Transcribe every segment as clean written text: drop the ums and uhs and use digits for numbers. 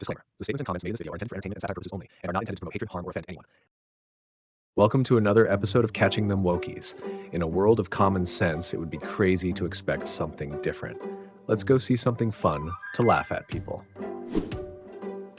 Disclaimer. The statements and comments made in this video are intended for entertainment and satire purposes only and are not intended to promote hatred, harm, or offend anyone. Welcome to another episode of Catching Them Wokies. In a world of common sense, it would be crazy to expect something different. Let's go see something fun to laugh at people.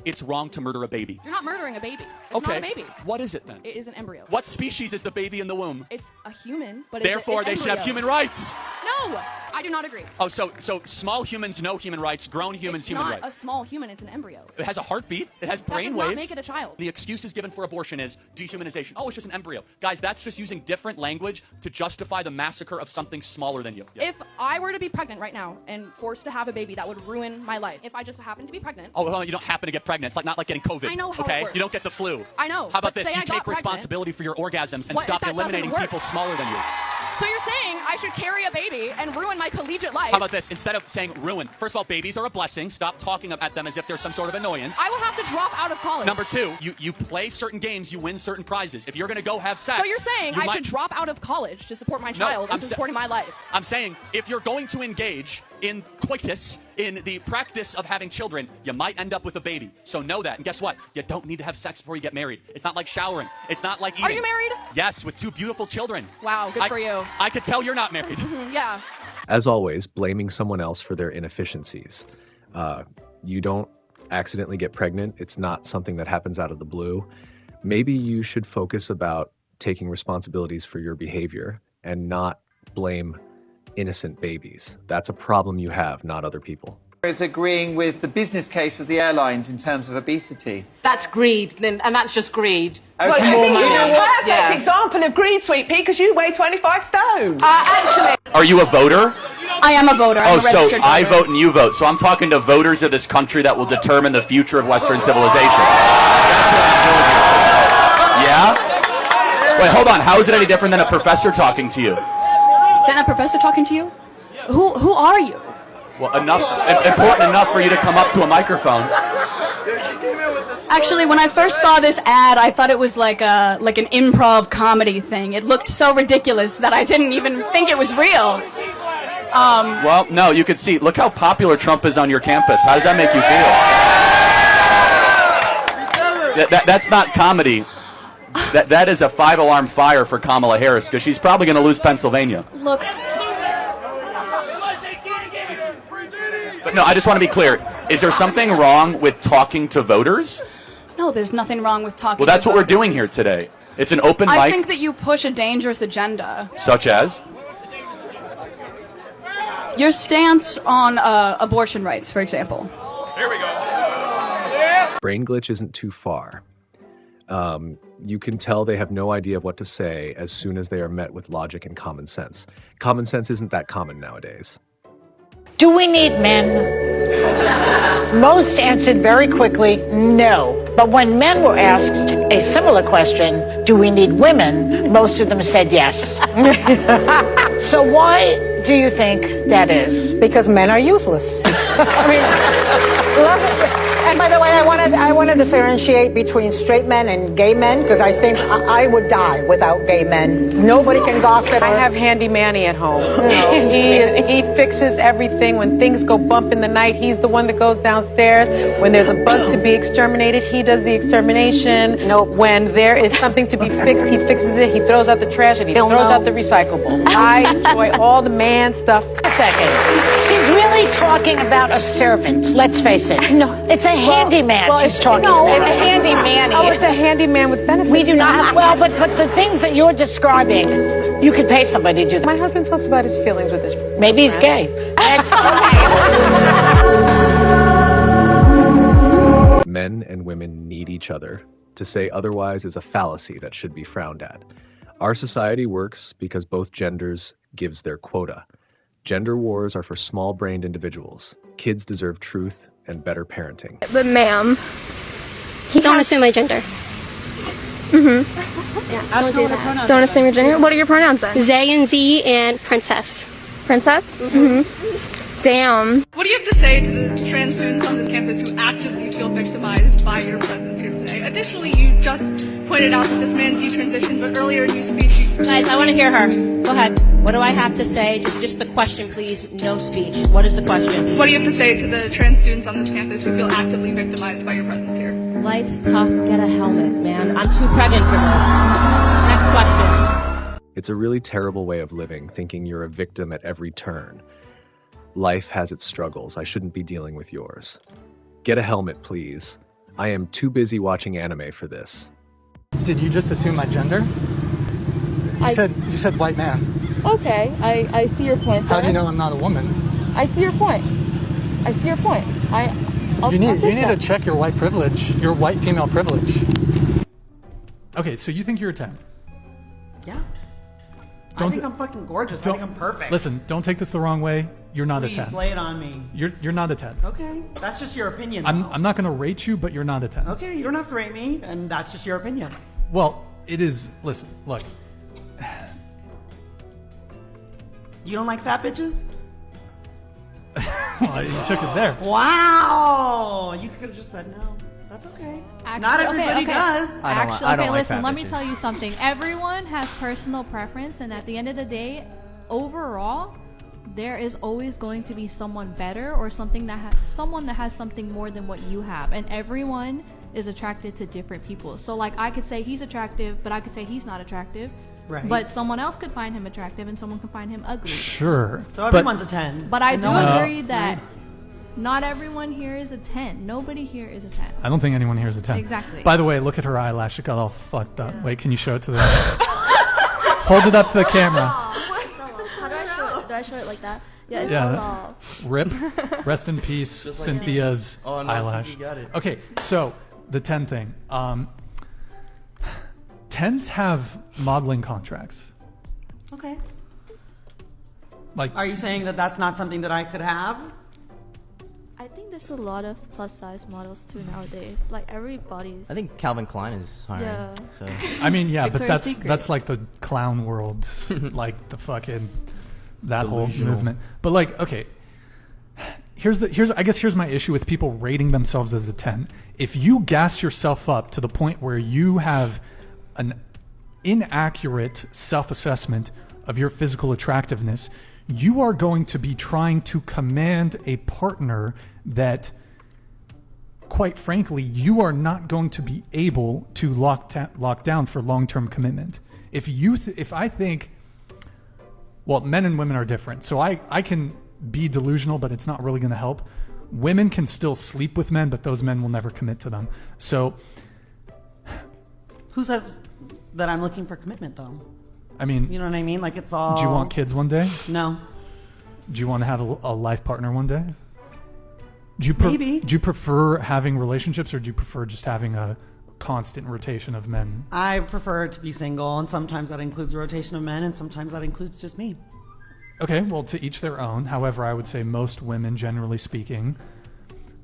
It's wrong to murder a baby. You're not murdering a baby. It's not a baby. What is it then? It is an embryo. What species is the baby in the womb? It's a human, but Therefore, it's an they should have embryo. human rights. No, I do not agree. Oh, so small humans, no human rights. Grown humans, human It's not rights. a small human. It's an embryo. It has a heartbeat. It has brain That does waves. not make it a child. The excuses given for abortion is dehumanization. Oh, it's just an embryo. Guys, that's just using different language to justify the massacre of something smaller than you. Yeah. If I were to be pregnant right now and forced to have a baby, that would ruin my life. If I just happened to be pregnant. Oh, well, you don't happen to get pregnant. It's like not like getting COVID. I know how it okay? works. You don't get the flu. I know, How about but this? say You I got take pregnant. responsibility for your orgasms and What if stop that doesn't eliminating work? people smaller than you. So you're saying I should carry a baby and ruin my collegiate life? How about this? Instead of saying ruin, first of all, babies are a blessing. Stop talking at them as if they're some sort of annoyance. I will have to drop out of college. Number two, you play certain games, you win certain prizes. If you're going to go have sex... So you're saying I should drop out of college to support my child I'm instead of supporting my life? I'm saying if you're going to engage in coitus, in the practice of having children, you might end up with a baby. So know that. And guess what? You don't need to have sex before you get married. It's not like showering. It's not like eating. Are you married? Yes, with two beautiful children. Wow, good for you. I could tell you're not married. Yeah. As always, blaming someone else for their inefficiencies. You don't accidentally get pregnant. It's not something that happens out of the blue. Maybe you should focus about taking responsibilities for your behavior and not blame innocent babies. That's a problem you have, not other people. Is agreeing with the business case of the airlines in terms of obesity. That's greed, and that's just greed. Okay. Well, you think you're a perfect Yeah. example of greed, Sweet Pea, because you weigh 25 stone. Actually, Are you a voter? I am a voter. I'm a registered I voter. vote and you vote. So I'm talking to voters of this country that will determine the future of Western civilization. Yeah? Wait, hold on. How is it any different than a professor talking to you? Then a professor talking to you? Who are you? Well, important enough for you to come up to a microphone. Actually, when I first saw this ad, I thought it was like an improv comedy thing. It looked so ridiculous that I didn't even think it was real. Well, no, you could see. Look how popular Trump is on your campus. How does that make you feel? That's not comedy. That is a 5-alarm fire for Kamala Harris, because she's probably going to lose Pennsylvania. Look, But no, I just want to be clear. Is there something wrong with talking to voters? no, there's nothing wrong with talking. Well, that's to what we're voters. doing here today. It's an open I mic. think that you push a dangerous agenda. Such as? Your stance on abortion rights, for example. Brain glitch isn't too far. You can tell they have no idea of what to say as soon as they are met with logic and common sense. Common sense isn't that common nowadays. Do we need men? Most answered very quickly, no. But when men were asked a similar question, do we need women? Most of them said yes. So why do you think that is? Because men are useless. I mean, and by the way, I want to differentiate between straight men and gay men, because I think I would die without gay men. Nobody can gossip. I have Handy Manny at home. He fixes everything. When things go bump in the night, he's the one that goes downstairs. When there's a bug to be exterminated, he does the extermination. Nope. When there is something to be fixed, he fixes it. He throws out the trash and he throws out the recyclables. I enjoy all the man stuff. A second. She's really talking about a servant, let's face it. No. It's a handyman she's talking No, about. it's a handy manny. Oh, it's a handyman with benefits. We do not. Well, but the things that you're describing, you could pay somebody to do that. My husband talks about his feelings with his Maybe he's gay. Men and women need each other. To say otherwise is a fallacy that should be frowned at. Our society works because both genders gives their quota. Gender wars are for small-brained individuals. Kids deserve truth and better parenting. But ma'am, don't assume my gender. Yeah, don't do that. Don't assume your gender. What are your pronouns then? They and Z and princess. Princess? Damn. What do you have to say to the trans students on this campus who actively feel victimized by your presence here today? Additionally, you just pointed out that this man detransitioned, but earlier in your speech, Guys, I want to hear her. Go ahead. What do I have to say? Just the question, please. No speech. What is the question? what do you have to say to the trans students on this campus who feel actively victimized by your presence here? Life's tough. Get a helmet, man. I'm too pregnant for this. Next question. It's a really terrible way of living, thinking you're a victim at every turn. Life has its struggles. I shouldn't be dealing with yours. Get a helmet, please. I am too busy watching anime for this. Did you just assume my gender? You said white man. Okay, I see your point. How do you know I'm not a woman? I see your point. You need to check your white privilege, your white female privilege. Okay, so you think you're a 10? Yeah. I think I'm fucking gorgeous. I think I'm perfect. Listen, don't take this the wrong way. You're not Please, a 10. lay it on me. You're not a 10. Okay, that's just your opinion. I'm not going to rate you, but you're not a 10. Okay, you don't have to rate me, and that's just your opinion. Well, it is. Listen, look. You don't like fat bitches? Well, you took it there. Wow! You could have just said no. That's okay. Not everybody does. Listen, let me tell you something. Everyone has personal preference, and at the end of the day, overall, there is always going to be someone better or someone that has something more than what you have, and everyone is attracted to different people. So, like, I could say he's attractive, but I could say he's not attractive. Right. But someone else could find him attractive, and someone could find him ugly. Sure. So everyone's a 10. But I do agree that not everyone here is a 10. Nobody here is a 10. I don't think anyone here is a 10. Exactly. By the way, look at her eyelash. It got all fucked up. Wait, can you show it to the... Hold it up to the camera. How do I show it? Do I show it like that? Yeah, it's Yeah. Rip. Rest in peace, Cynthia's eyelash. You got it. Okay, so the 10 thing. 10s have modeling contracts. Okay. Like, are you saying that that's not something that I could have? I think there's a lot of plus size models too nowadays. Like everybody's. I think Calvin Klein is hiring. Yeah. So. I mean, yeah, but Victoria's Secret. that's like the clown world, like the fucking that whole Delusional. movement. But like, okay, here's my issue with people rating themselves as a 10. If you gas yourself up to the point where you have an inaccurate self-assessment of your physical attractiveness, you are going to be trying to command a partner that, quite frankly, you are not going to be able to lock down for long-term commitment. If I think, well, men and women are different, so I can be delusional, but it's not really going to help. Women can still sleep with men, but those men will never commit to them. So, Who says that I'm looking for commitment, though? I mean, You know what I mean? Like, it's all... do you want kids one day? No. Do you want to have a life partner one day? Maybe. Do you prefer having relationships, or do you prefer just having a constant rotation of men? I prefer to be single, and sometimes that includes a rotation of men, and sometimes that includes just me. Okay, well, to each their own. However, I would say most women, generally speaking,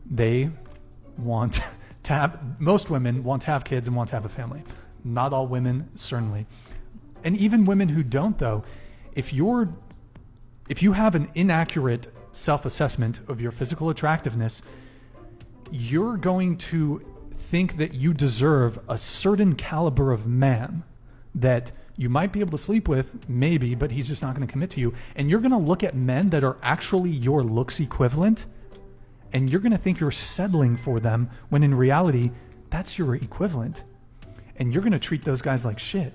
they want to have... Most women want to have kids and want to have a family. Not all women, certainly. And even women who don't, though, if you have an inaccurate self-assessment of your physical attractiveness, you're going to think that you deserve a certain caliber of man that you might be able to sleep with, maybe, but he's just not going to commit to you. And you're going to look at men that are actually your looks equivalent, and you're going to think you're settling for them, when in reality, that's your equivalent. And you're going to treat those guys like shit.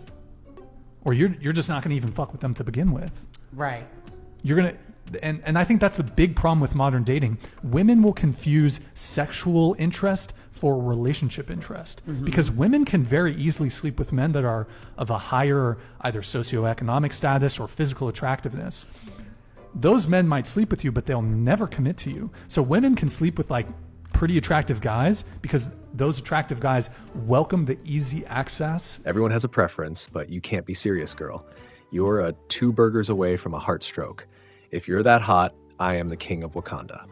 Or you're just not going to even fuck with them to begin with. Right. You're going to, and I think that's the big problem with modern dating. Women will confuse sexual interest for relationship interest, because women can very easily sleep with men that are of a higher either socioeconomic status or physical attractiveness. Those men might sleep with you, but they'll never commit to you. So women can sleep with like pretty attractive guys because those attractive guys welcome the easy access. Everyone has a preference, but you can't be serious, girl. You're 2 burgers away from a heart stroke. If you're that hot, I am the king of Wakanda.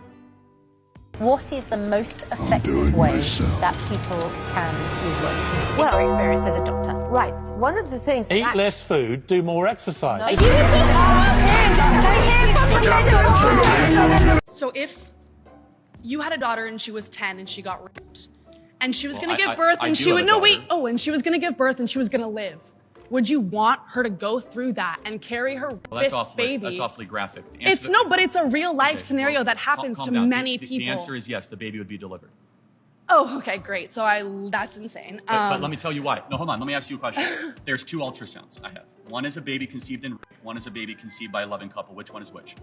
What is the most effective way that people can lose weight? In your experience as a doctor. Right. One of the things... Eat less food, do more exercise. No, you keep our hands from So if you had a daughter and she was 10 and she got raped, and she was Well, going to give I- birth I and do she have would, a no, daughter. wait, oh, and she was going to give birth and she was going to live, would you want her to go through that and carry her Well, that's rapist awfully, baby? that's awfully graphic. The answer It's to- no, but it's a real life Okay, scenario well, that happens calm to down. many The people. answer is yes, the baby would be delivered. Oh, okay, great. So that's insane. But let me tell you why. No, hold on. Let me ask you a question. There's 2 ultrasounds I have. One is a baby conceived in rape. One is a baby conceived by a loving couple. Which one is which?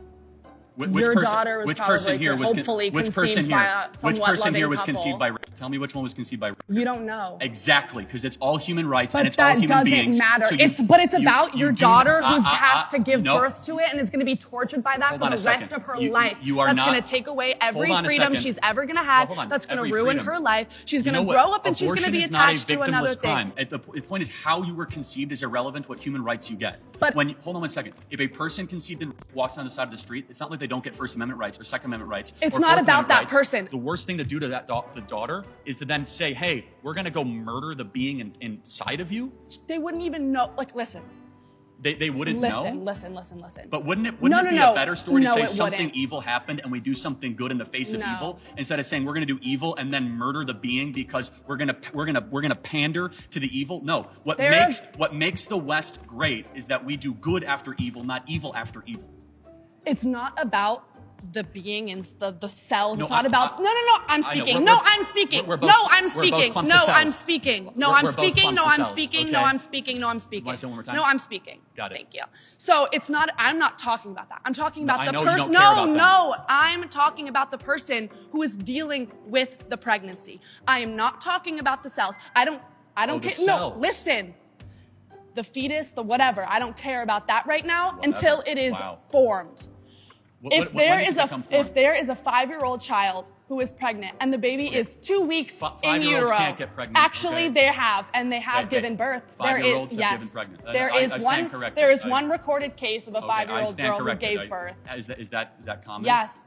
Your daughter was probably hopefully conceived by a somewhat which person here loving was couple. conceived by rape? Tell me which one was conceived by rape. You don't know. Exactly, because it's all human rights But and it's all that human doesn't beings. matter. So It's about your do- daughter who has to give no. birth to it and is going to be tortured by that Hold for on the a second. rest of her You- life. you are That's not- going to take away every Hold on a freedom second. she's ever going to have. Hold on. That's going to Every ruin freedom. her life. She's going You to know grow what? up and she's going to be Abortion is not a attached to another victimless thing. crime. The point is how you were conceived is irrelevant. What human rights you get. But- hold on one second. If a person conceived in walks down the side of the street, it's not like they don't get First Amendment rights or Second Amendment rights. It's or not Fourth about Amendment that rights. person. The worst thing to do to that the daughter is to then say, "Hey, we're going to go murder the being inside of you." They wouldn't even know. Like, listen. They wouldn't know. Listen. But wouldn't it be No. a better story No, to say it something wouldn't. evil happened and we do something good in the face of No. evil instead of saying we're going to do evil and then murder the being because we're going to pander to the evil? No. What makes the West great is that we do good after evil, not evil after evil. It's not about the being in the cells. No, It's not I- about. I- No. I'm I know. speaking. We're- No, we're- I'm speaking. we're both- No, I'm we're both speaking. clumps No, of I'm cells. speaking. No, We're I'm both speaking. clumps No, of I'm cells, speaking. okay? No, I'm speaking. No, I'm speaking. Want to say it one more time? No, I'm speaking. Got it. Thank you. So it's not. I'm not talking about that. I'm talking No, about I the know you person. don't care about No. I'm talking about the person who is dealing with the pregnancy. I am not talking about the cells. I don't the care. cells. No, listen. The fetus, the whatever. I don't care about that right now until it is Wow. formed. If when there does is it a become formed? if there is a 5-year-old child who is pregnant and the baby is 2 weeks in 5-year-olds utero, can't get pregnant, actually okay? they have Okay. given birth. There is 5-year-olds have yes, given pregnant. there I is stand one. corrected. There is I- one recorded case of a Okay, I 5-year-old stand girl who corrected. gave birth. Is that common? Yes,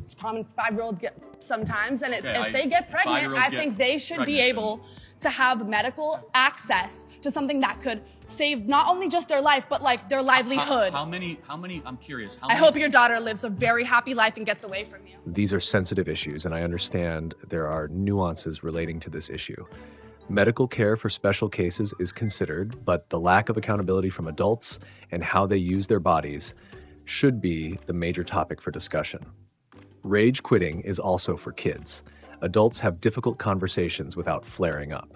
it's common. 5-year-olds get sometimes, and Okay, if they get pregnant, 5-year-olds I get think they should be pregnant, able to have medical access to something that could save not only just their life, but like their livelihood. How many? I'm curious. How I many, hope your daughter lives a very happy life and gets away from you. These are sensitive issues, and I understand there are nuances relating to this issue. Medical care for special cases is considered, but the lack of accountability from adults and how they use their bodies should be the major topic for discussion. Rage quitting is also for kids. Adults have difficult conversations without flaring up.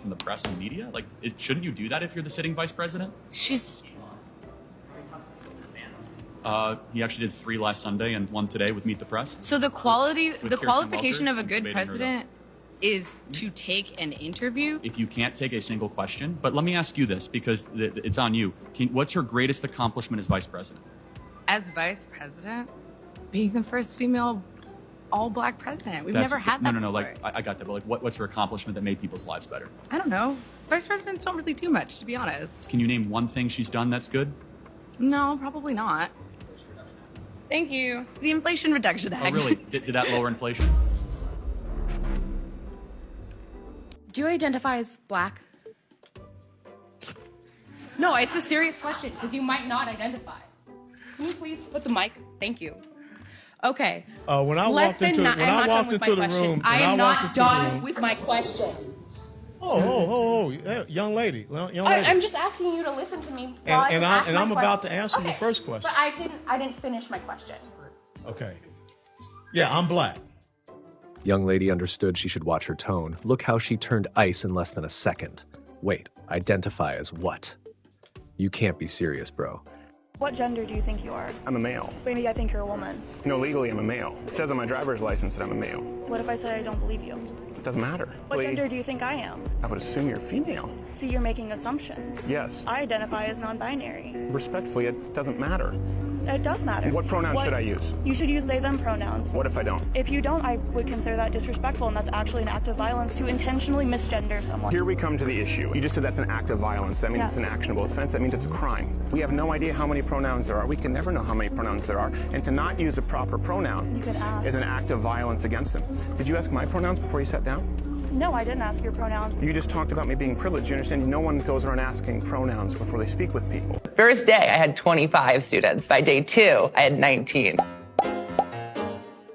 From the press and media? Like, shouldn't you do that if you're the sitting vice president? She's. He actually did 3 last Sunday and 1 today with Meet the Press. So the Kirsten qualification Welker, of a good debating her president is to take an interview. If you can't take a single question, but let me ask you this because it's on you. What's your greatest accomplishment as vice president? As vice president, being the first female all-black president. We've never had that No. before. Like I got that, but like, what's your accomplishment that made people's lives better? I don't know. Vice presidents don't really do much, to be honest. Can you name one thing she's done that's good? No, probably not. Thank you. The Inflation Reduction Act. Oh, really? Did that lower inflation? Do you identify as black? No, it's a serious question because you might not identify. Can you please put the mic? Thank you. Okay. When I walked into the room, I am not done with my question. young lady. I'm just asking you to listen to me. And I'm about to answer your first question. But I didn't finish my question. Okay. Yeah, I'm black. Young lady understood she should watch her tone. Look how she turned ice in less than a second. Wait, identify as what? You can't be serious, bro. What gender do you think you are? I'm a male. Maybe I think you're a woman. No, legally I'm a male. It says on my driver's license that I'm a male. What if I say I don't believe you? It doesn't matter. What gender do you think I am? I would assume you're female. See, you're making assumptions. Yes. I identify as non-binary. Respectfully, it doesn't matter. It does matter. What pronouns should I use? You should use they, them pronouns. What if I don't? If you don't, I would consider that disrespectful, and that's actually an act of violence to intentionally misgender someone. Here we come to the issue. You just said that's an act of violence. That means Yes. it's an actionable offense. That means it's a crime. We have no idea how many pronouns there are. We can never know how many pronouns there are. And to not use a proper pronoun You could ask. is an act of violence against them. Did you ask my pronouns before you sat down? No, I didn't ask your pronouns. You just talked about me being privileged. You understand? No one goes around asking pronouns before they speak with people. First day, I had 25 students. By day 2, I had 19.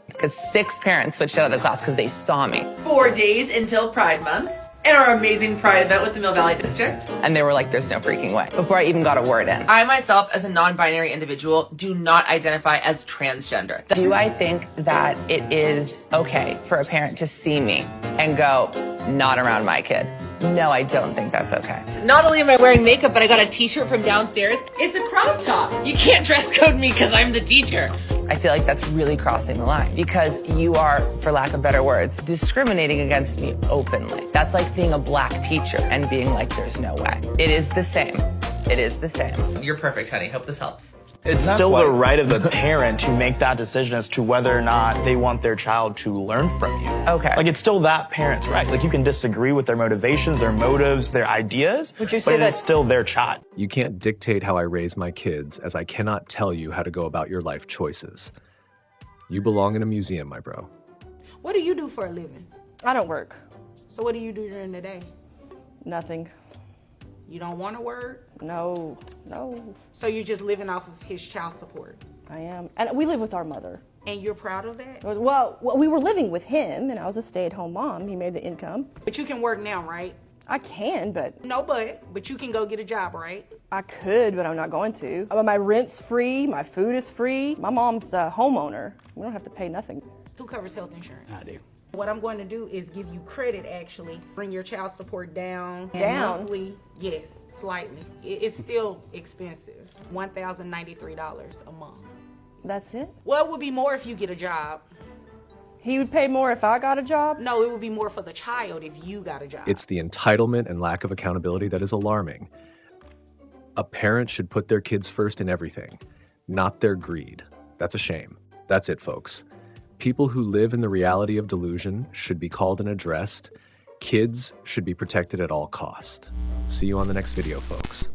Because 6 parents switched out of the class because they saw me. 4 days until Pride Month and our amazing Pride event with the Mill Valley District. And they were like, there's no freaking way. Before I even got a word in. I myself, as a non-binary individual, do not identify as transgender. Do I think that it is okay for a parent to see me and go, not around my kid? No, I don't think that's okay. Not only am I wearing makeup, but I got a t-shirt from downstairs. It's a crop top. You can't dress code me because I'm the teacher. I feel like that's really crossing the line because you are, for lack of better words, discriminating against me openly. That's like seeing a black teacher and being like, there's no way. It is the same. It is the same. You're perfect, honey. Hope this helps. It's still the right of the parent to make that decision as to whether or not they want their child to learn from you. Okay. Like, it's still that parent's right. Like, you can disagree with their motivations, their motives, their ideas, Would you but say it that is still their child. You can't dictate how I raise my kids, as I cannot tell you how to go about your life choices. You belong in a museum, my bro. What do you do for a living? I don't work. So what do you do during the day? Nothing. You don't want to work? No. So you're just living off of his child support? I am. And we live with our mother. And you're proud of that? Well, we were living with him, and I was a stay-at-home mom. He made the income. But you can work now, right? I can, but... No, but you can go get a job, right? I could, but I'm not going to. My rent's free, my food is free. My mom's the homeowner. We don't have to pay nothing. Who covers health insurance? I do. What I'm going to do is give you credit, actually. Bring your child support down. And Down? monthly, yes, slightly. It's still expensive. $1,093 a month. That's it? Well, it would be more if you get a job. He would pay more if I got a job? No, it would be more for the child if you got a job. It's the entitlement and lack of accountability that is alarming. A parent should put their kids first in everything, not their greed. That's a shame. That's it, folks. People who live in the reality of delusion should be called and addressed. Kids should be protected at all cost. See you on the next video, folks.